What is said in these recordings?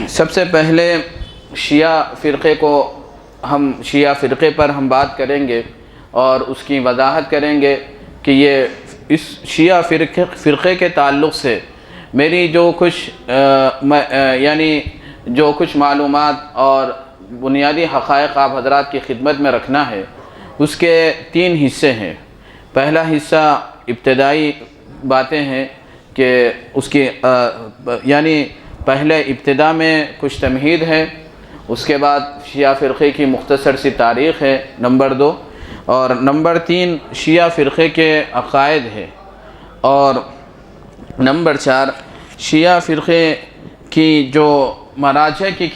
سب سے پہلے شیعہ فرقے پر ہم بات کریں گے اور اس کی وضاحت کریں گے کہ یہ اس شیعہ فرقے کے تعلق سے میری جو کچھ معلومات اور بنیادی حقائق آپ حضرات کی خدمت میں رکھنا ہے، اس کے 3 حصے ہیں۔ پہلا حصہ ابتدائی باتیں ہیں کہ اس کی پہلے ابتدا میں کچھ تمہید ہے، اس کے بعد شیعہ فرقے کی مختصر سی تاریخ ہے نمبر 2، اور نمبر 3 شیعہ فرقے کے عقائد ہے، اور نمبر 4 شیعہ فرقے کی جو مراجع کی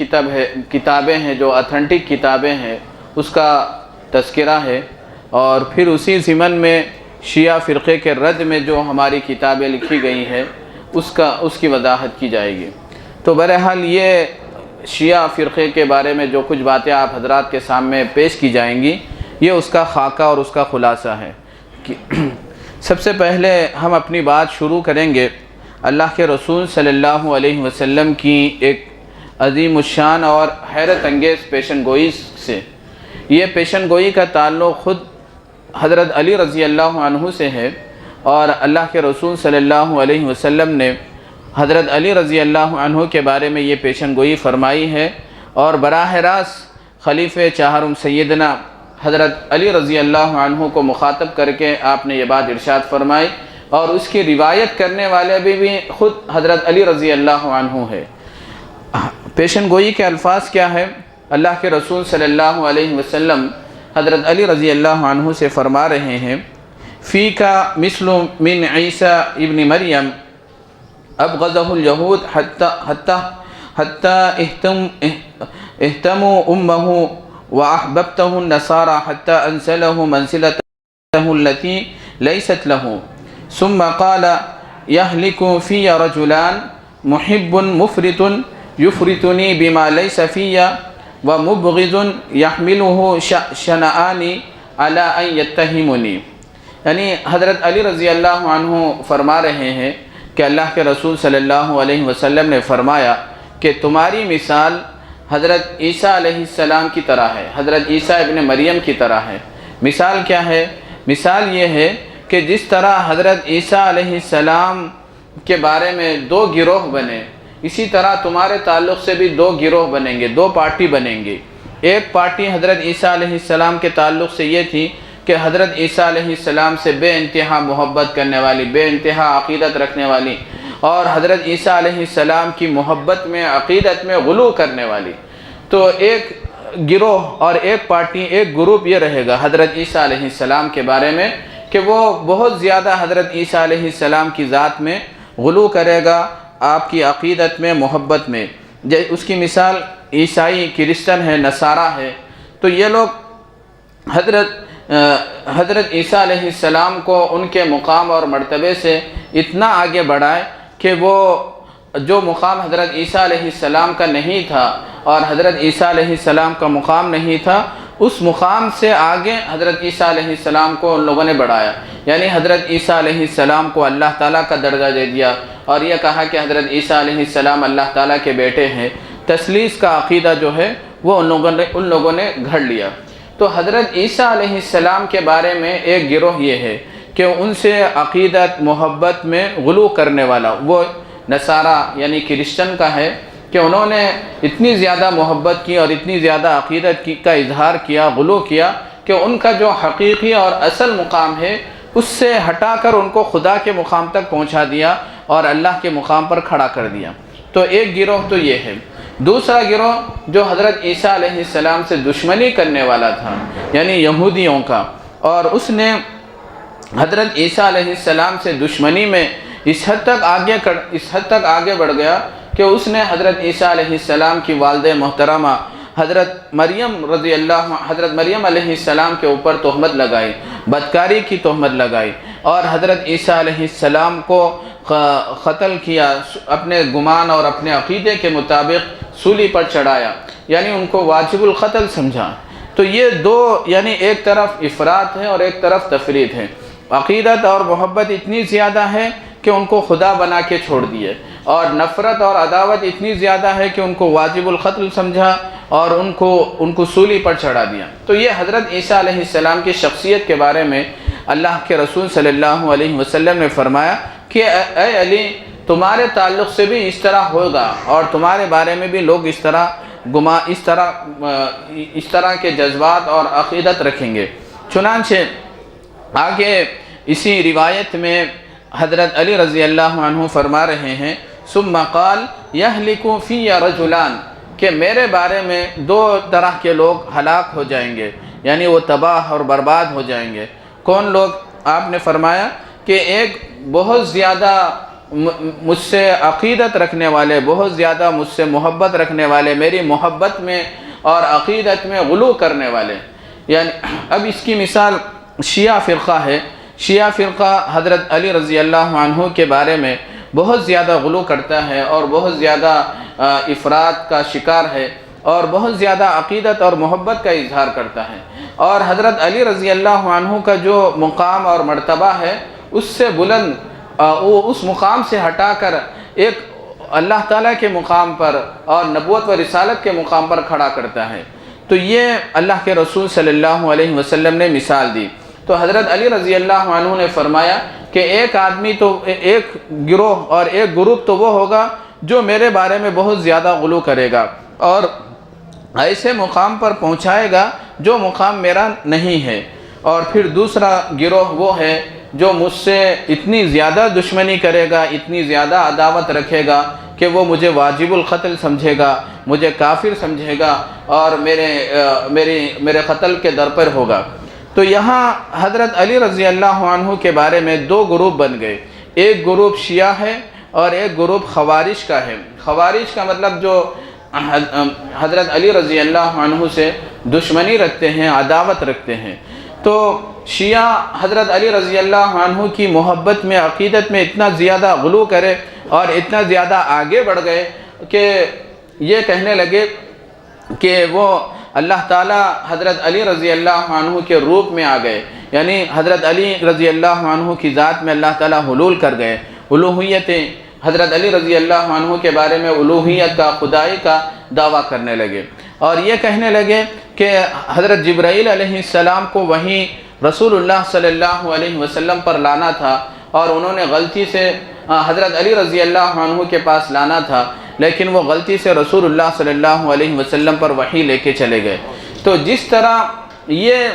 کتابیں ہیں، جو اتھینٹک کتابیں ہیں، اس کا تذکرہ ہے، اور پھر اسی ضمن میں شیعہ فرقے کے رد میں جو ہماری کتابیں لکھی گئی ہیں اس کی وضاحت کی جائے گی۔ تو بہرحال یہ شیعہ فرقے کے بارے میں جو کچھ باتیں آپ حضرات کے سامنے پیش کی جائیں گی، یہ اس کا خاکہ اور اس کا خلاصہ ہے۔ سب سے پہلے ہم اپنی بات شروع کریں گے اللہ کے رسول صلی اللہ علیہ وسلم کی ایک عظیم الشان اور حیرت انگیز پیشن گوئی سے۔ یہ پیشن گوئی کا تعلق خود حضرت علی رضی اللہ عنہ سے ہے، اور اللہ کے رسول صلی اللہ علیہ وسلم نے حضرت علی رضی اللہ عنہ کے بارے میں یہ پیشن گوئی فرمائی ہے، اور براہ راست خلیفہ چہارم سیدنا حضرت علی رضی اللہ عنہ کو مخاطب کر کے آپ نے یہ بات ارشاد فرمائی، اور اس کی روایت کرنے والے بھی خود حضرت علی رضی اللہ عنہ ہے۔ پیشن گوئی کے الفاظ کیا ہے؟ اللہ کے رسول صلی اللہ علیہ وسلم حضرت علی رضی اللہ عنہ سے فرما رہے ہیں، فیکا مثل من عیسیٰ ابن مریم ابغضہ الیہود حتی اہتموا امہ واحببتہ النصارى حتی انزلہ منزلتہ التي لیست لہ، ثم قال یہلک فی رجلان محب مفرط یفرطنی بما لیس فی ومبغض یحملہ شنآنی علی ان یتہمنی۔ یعنی حضرت علی رضی اللہ عنہ فرما رہے ہیں کہ اللہ کے رسول صلی اللہ علیہ وسلم نے فرمایا کہ تمہاری مثال حضرت عیسیٰ علیہ السلام کی طرح ہے، حضرت عیسیٰ ابن مریم کی طرح ہے۔ مثال کیا ہے؟ مثال یہ ہے کہ جس طرح حضرت عیسیٰ علیہ السلام کے بارے میں 2 گروہ بنے، اسی طرح تمہارے تعلق سے بھی 2 گروہ بنیں گے، 2 پارٹی بنیں گی۔ ایک پارٹی حضرت عیسیٰ علیہ السلام کے تعلق سے یہ تھی کہ حضرت عیسیٰ علیہ السلام سے بے انتہا محبت کرنے والی، بے انتہا عقیدت رکھنے والی، اور حضرت عیسیٰ علیہ السلام کی محبت میں، عقیدت میں غلو کرنے والی۔ تو ایک گروہ اور ایک پارٹی، ایک گروپ یہ رہے گا حضرت عیسیٰ علیہ السلام کے بارے میں کہ وہ بہت زیادہ حضرت عیسیٰ علیہ السلام کی ذات میں غلو کرے گا، آپ کی عقیدت میں، محبت میں۔ اس کی مثال عیسائی، کرسچن ہے، نصارہ ہے۔ تو یہ لوگ حضرت عیسیٰ علیہ السلام کو ان کے مقام اور مرتبے سے اتنا آگے بڑھائے کہ وہ جو مقام حضرت عیسیٰ علیہ السلام کا نہیں تھا اور حضرت عیسیٰ علیہ السلام کا مقام نہیں تھا، اس مقام سے آگے حضرت عیسیٰ علیہ السلام کو ان لوگوں نے بڑھایا۔ یعنی حضرت عیسیٰ علیہ السلام کو اللہ تعالیٰ کا درجہ دے دیا، اور یہ کہا کہ حضرت عیسیٰ علیہ السلام اللہ تعالیٰ کے بیٹے ہیں۔ تثلیث کا عقیدہ جو ہے وہ ان لوگوں نے گھڑ لیا۔ تو حضرت عیسیٰ علیہ السلام کے بارے میں ایک گروہ یہ ہے کہ ان سے عقیدت، محبت میں غلو کرنے والا وہ نصارہ یعنی کرسچن کا ہے کہ انہوں نے اتنی زیادہ محبت کی اور اتنی زیادہ عقیدت کا اظہار کیا، غلو کیا، کہ ان کا جو حقیقی اور اصل مقام ہے اس سے ہٹا کر ان کو خدا کے مقام تک پہنچا دیا اور اللہ کے مقام پر کھڑا کر دیا۔ تو ایک گروہ تو یہ ہے۔ دوسرا گروہ جو حضرت عیسیٰ علیہ السلام سے دشمنی کرنے والا تھا، یعنی یہودیوں کا، اور اس نے حضرت عیسیٰ علیہ السلام سے دشمنی میں اس حد تک آگے بڑھ گیا کہ اس نے حضرت عیسیٰ علیہ السلام کی والدہ محترمہ حضرت مریم علیہ السلام کے اوپر تہمت لگائی، بدکاری کی تہمت لگائی، اور حضرت عیسیٰ علیہ السلام کو قتل کیا، اپنے گمان اور اپنے عقیدے کے مطابق سولی پر چڑھایا، یعنی ان کو واجب القتل سمجھا۔ تو یہ 2 یعنی ایک طرف افراط ہے اور ایک طرف تفرید ہے۔ عقیدت اور محبت اتنی زیادہ ہے کہ ان کو خدا بنا کے چھوڑ دیے، اور نفرت اور عداوت اتنی زیادہ ہے کہ ان کو واجب القتل سمجھا اور ان کو سولی پر چڑھا دیا۔ تو یہ حضرت عیسیٰ علیہ السلام کی شخصیت کے بارے میں اللہ کے رسول صلی اللہ علیہ وسلم نے فرمایا کہ اے علی، تمہارے تعلق سے بھی اس طرح ہوگا اور تمہارے بارے میں بھی لوگ اس طرح کے جذبات اور عقیدت رکھیں گے۔ چنانچہ آگے اسی روایت میں حضرت علی رضی اللہ عنہ فرما رہے ہیں ثم قال یہلک فی رجلان، کہ میرے بارے میں دو طرح کے لوگ ہلاک ہو جائیں گے، یعنی وہ تباہ اور برباد ہو جائیں گے۔ کون لوگ؟ آپ نے فرمایا کہ ایک بہت زیادہ مجھ سے عقیدت رکھنے والے، بہت زیادہ مجھ سے محبت رکھنے والے، میری محبت میں اور عقیدت میں غلو کرنے والے۔ یعنی اب اس کی مثال شیعہ فرقہ ہے۔ شیعہ فرقہ حضرت علی رضی اللہ عنہ کے بارے میں بہت زیادہ غلو کرتا ہے اور بہت زیادہ افراط کا شکار ہے اور بہت زیادہ عقیدت اور محبت کا اظہار کرتا ہے، اور حضرت علی رضی اللہ عنہ کا جو مقام اور مرتبہ ہے اس سے بلند، وہ اس مقام سے ہٹا کر ایک اللہ تعالیٰ کے مقام پر اور نبوت و رسالت کے مقام پر کھڑا کرتا ہے۔ تو یہ اللہ کے رسول صلی اللہ علیہ وسلم نے مثال دی۔ تو حضرت علی رضی اللہ عنہ نے فرمایا کہ ایک آدمی تو ایک گروہ اور ایک گروپ تو وہ ہوگا جو میرے بارے میں بہت زیادہ غلو کرے گا اور ایسے مقام پر پہنچائے گا جو مقام میرا نہیں ہے، اور پھر دوسرا گروہ وہ ہے جو مجھ سے اتنی زیادہ دشمنی کرے گا، اتنی زیادہ عداوت رکھے گا کہ وہ مجھے واجب القتل سمجھے گا، مجھے کافر سمجھے گا اور میرے قتل کے در پر ہوگا۔ تو یہاں حضرت علی رضی اللہ عنہ کے بارے میں دو گروپ بن گئے، ایک گروپ شیعہ ہے اور ایک گروپ خوارج کا ہے۔ خوارج کا مطلب جو حضرت علی رضی اللہ عنہ سے دشمنی رکھتے ہیں، عداوت رکھتے ہیں۔ تو شیعہ حضرت علی رضی اللہ عنہ کی محبت میں، عقیدت میں اتنا زیادہ غلو کرے اور اتنا زیادہ آگے بڑھ گئے کہ یہ کہنے لگے کہ وہ اللہ تعالیٰ حضرت علی رضی اللہ عنہ کے روپ میں آ گئے، یعنی حضرت علی رضی اللہ عنہ کی ذات میں اللہ تعالیٰ حلول کر گئے۔ الوہیتیں حضرت علی رضی اللہ عنہ کے بارے میں الوہیت کا، خدائی کا دعویٰ کرنے لگے، اور یہ کہنے لگے کہ حضرت جبرائیل علیہ السلام کو وہیں رسول اللہ صلی اللہ علیہ وسلم پر لانا تھا، اور انہوں نے غلطی سے حضرت علی رضی اللہ عنہ کے پاس لانا تھا، لیکن وہ غلطی سے رسول اللہ صلی اللہ علیہ وسلم پر وحی لے کے چلے گئے۔ تو جس طرح یہ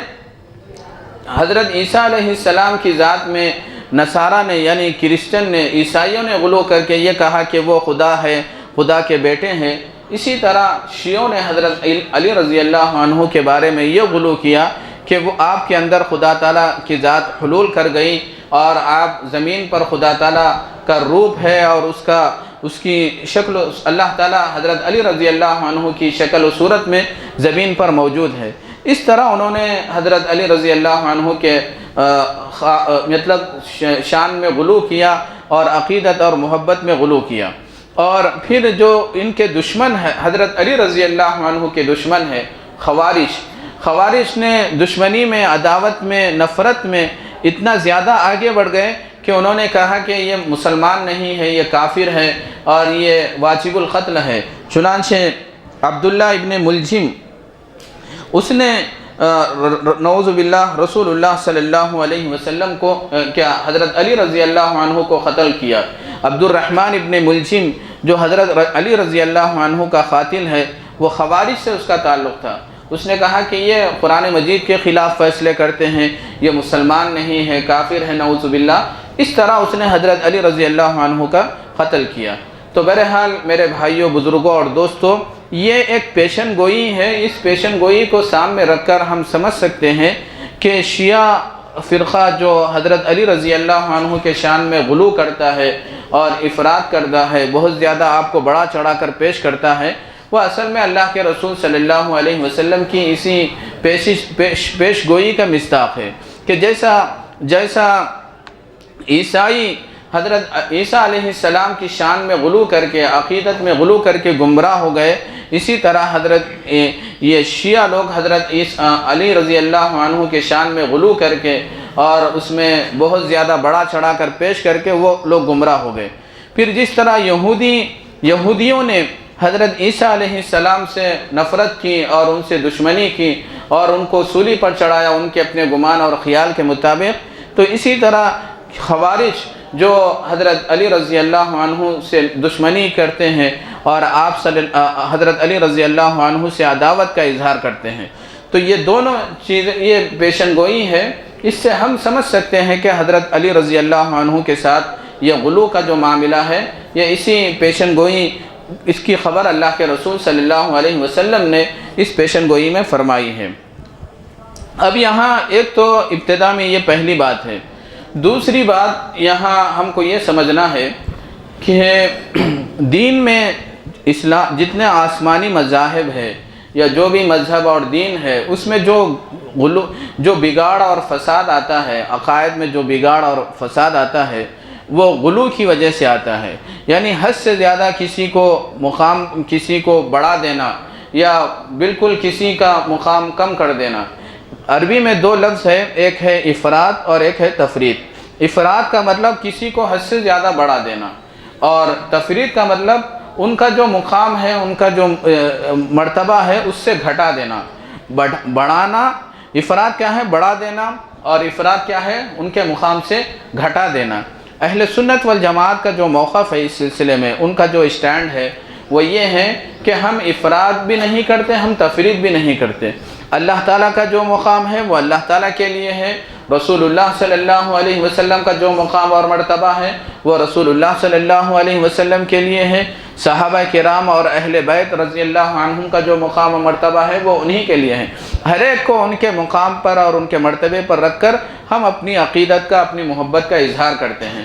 حضرت عیسیٰ علیہ السلام کی ذات میں نصارہ نے، یعنی کرسچن نے، عیسائیوں نے غلو کر کے یہ کہا کہ وہ خدا ہے، خدا کے بیٹے ہیں، اسی طرح شیعوں نے حضرت علی رضی اللہ عنہ کے بارے میں یہ غلو کیا کہ وہ آپ کے اندر خدا تعالیٰ کی ذات حلول کر گئی اور آپ زمین پر خدا تعالیٰ کا روپ ہے اور اس کی شکل، اللہ تعالیٰ حضرت علی رضی اللہ عنہ کی شکل و صورت میں زمین پر موجود ہے۔ اس طرح انہوں نے حضرت علی رضی اللہ عنہ کے مطلب شان میں غلو کیا اور عقیدت اور محبت میں غلو کیا۔ اور پھر جو ان کے دشمن ہے، حضرت علی رضی اللہ عنہ کے دشمن ہے خوارج نے دشمنی میں، عداوت میں، نفرت میں اتنا زیادہ آگے بڑھ گئے کہ انہوں نے کہا کہ یہ مسلمان نہیں ہے، یہ کافر ہے اور یہ واجب القتل ہے۔ چنانچہ عبداللہ ابن ملجم، اس نے نعوذ باللہ رسول اللہ صلی اللہ علیہ وسلم کو حضرت علی رضی اللہ عنہ کو قتل کیا۔ عبد الرحمن ابن ملجم جو حضرت علی رضی اللہ عنہ کا قاتل ہے، وہ خوارج سے اس کا تعلق تھا۔ اس نے کہا کہ یہ قرآن مجید کے خلاف فیصلے کرتے ہیں، یہ مسلمان نہیں ہے، کافر ہے، نعوذ باللہ۔ اس طرح اس نے حضرت علی رضی اللہ عنہ کا قتل کیا۔ تو بہرحال میرے بھائیوں، بزرگوں اور دوستوں، یہ ایک پیشن گوئی ہے۔ اس پیشن گوئی کو سامنے رکھ کر ہم سمجھ سکتے ہیں کہ شیعہ فرقہ جو حضرت علی رضی اللہ عنہ کے شان میں غلو کرتا ہے اور افراط کرتا ہے، بہت زیادہ آپ کو بڑا چڑھا کر پیش کرتا ہے، وہ اصل میں اللہ کے رسول صلی اللہ علیہ وسلم کی اسی پیش گوئی کا مصداق ہے کہ جیسا عیسائی حضرت عیسیٰ علیہ السلام کی شان میں غلو کر کے، عقیدت میں غلو کر کے گمراہ ہو گئے، اسی طرح حضرت یہ شیعہ لوگ حضرت علی رضی اللہ عنہ کے شان میں غلو کر کے اور اس میں بہت زیادہ بڑا چڑھا کر پیش کر کے وہ لوگ گمراہ ہو گئے۔ پھر جس طرح یہودیوں نے حضرت عیسیٰ علیہ السلام سے نفرت کی اور ان سے دشمنی کی اور ان کو سولی پر چڑھایا ان کے اپنے گمان اور خیال کے مطابق، تو اسی طرح خوارج جو حضرت علی رضی اللہ عنہ سے دشمنی کرتے ہیں اور حضرت علی رضی اللہ عنہ سے عداوت کا اظہار کرتے ہیں، تو یہ دونوں چیزیں یہ پیشن گوئی ہے۔ اس سے ہم سمجھ سکتے ہیں کہ حضرت علی رضی اللہ عنہ کے ساتھ یہ غلو کا جو معاملہ ہے، یہ اسی پیشن گوئی، اس کی خبر اللہ کے رسول صلی اللہ علیہ وسلم نے اس پیشن گوئی میں فرمائی ہے۔ اب یہاں ایک تو ابتدا میں یہ پہلی بات ہے، دوسری بات یہاں ہم کو یہ سمجھنا ہے کہ دین میں اسلام جتنے آسمانی مذاہب ہے یا جو بھی مذہب اور دین ہے، اس میں جو بگاڑ اور فساد آتا ہے، عقائد میں جو بگاڑ اور فساد آتا ہے، وہ غلو کی وجہ سے آتا ہے، یعنی حد سے زیادہ کسی کو بڑھا دینا یا بالکل کسی کا مقام کم کر دینا۔ عربی میں دو لفظ ہے، ایک ہے افراط اور ایک ہے تفریط۔ افراط کا مطلب کسی کو حد سے زیادہ بڑھا دینا، اور تفریط کا مطلب ان کا جو مقام ہے، ان کا جو مرتبہ ہے، اس سے گھٹا دینا۔ بڑھانا، افراط کیا ہے؟ بڑھا دینا، اور افراط کیا ہے؟ ان کے مقام سے گھٹا دینا۔ اہل سنت والجماعت کا جو موقف ہے اس سلسلے میں، ان کا جو اسٹینڈ ہے وہ یہ ہے کہ ہم افراط بھی نہیں کرتے، ہم تفریط بھی نہیں کرتے۔ اللہ تعالیٰ کا جو مقام ہے وہ اللہ تعالیٰ کے لیے ہے، رسول اللہ صلی اللہ علیہ وسلم کا جو مقام اور مرتبہ ہے وہ رسول اللہ صلی اللہ علیہ وسلم کے لیے ہے، صحابہ کرام اور اہل بیت رضی اللہ عنہم کا جو مقام و مرتبہ ہے وہ انہی کے لیے ہے۔ ہر ایک کو ان کے مقام پر اور ان کے مرتبے پر رکھ کر ہم اپنی عقیدت کا، اپنی محبت کا اظہار کرتے ہیں۔